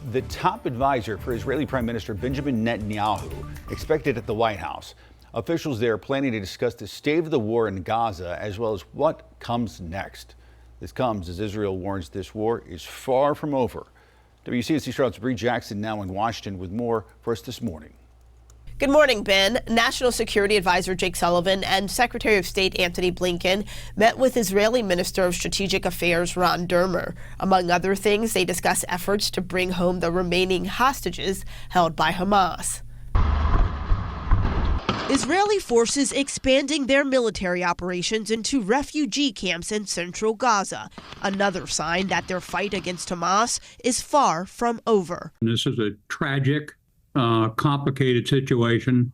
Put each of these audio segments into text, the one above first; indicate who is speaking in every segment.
Speaker 1: The top advisor for Israeli Prime Minister Benjamin Netanyahu expected at the White House. Officials there planning to discuss the state of the war in Gaza as well as what comes next. This comes as Israel warns this war is far from over. WCNC Charlotte's Bureij now in Washington with more for us this morning.
Speaker 2: Good morning, Ben. National Security Advisor Jake Sullivan and Secretary of State Antony Blinken met with Israeli Minister of Strategic Affairs Ron Dermer. Among other things, they discussed efforts to bring home the remaining hostages held by Hamas. Israeli forces expanding their military operations into refugee camps in central Gaza, another sign that their fight against Hamas is far from over.
Speaker 3: This is a tragic, complicated situation,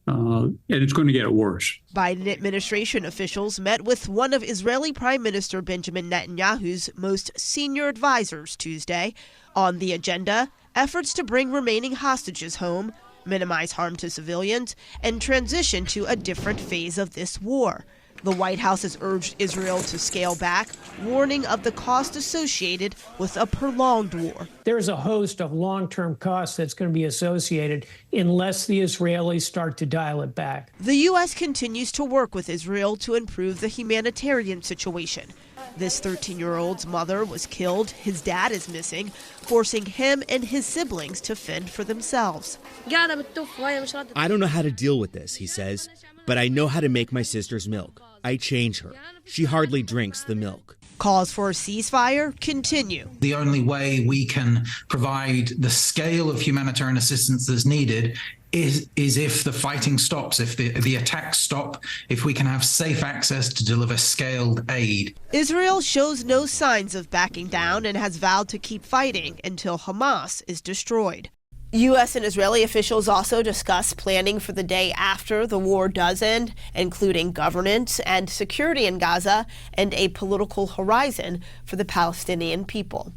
Speaker 3: and it's going to get worse.
Speaker 2: Biden administration officials met with one of Israeli Prime Minister Benjamin Netanyahu's most senior advisors Tuesday. On the agenda, efforts to bring remaining hostages home, minimize harm to civilians, and transition to a different phase of this war. The White House has urged Israel to scale back, warning of the cost associated with a prolonged war.
Speaker 4: There's a host of long-term costs that's going to be associated unless the Israelis start to dial it back.
Speaker 2: The U.S. continues to work with Israel to improve the humanitarian situation. This 13-year-old's mother was killed, his dad is missing, forcing him and his siblings to fend for themselves.
Speaker 5: I don't know how to deal with this, he says, but I know how to make my sister's milk. I change her. She hardly drinks the milk.
Speaker 2: Calls for a ceasefire continue.
Speaker 6: The only way we can provide the scale of humanitarian assistance that's needed is if the fighting stops, if the attacks stop, if we can have safe access to deliver scaled aid.
Speaker 2: Israel shows no signs of backing down and has vowed to keep fighting until Hamas is destroyed. U.S. and Israeli officials also discuss planning for the day after the war does end, including governance and security in Gaza and a political horizon for the Palestinian people.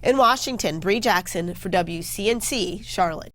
Speaker 2: In Washington, Bree Jackson for WCNC, Charlotte.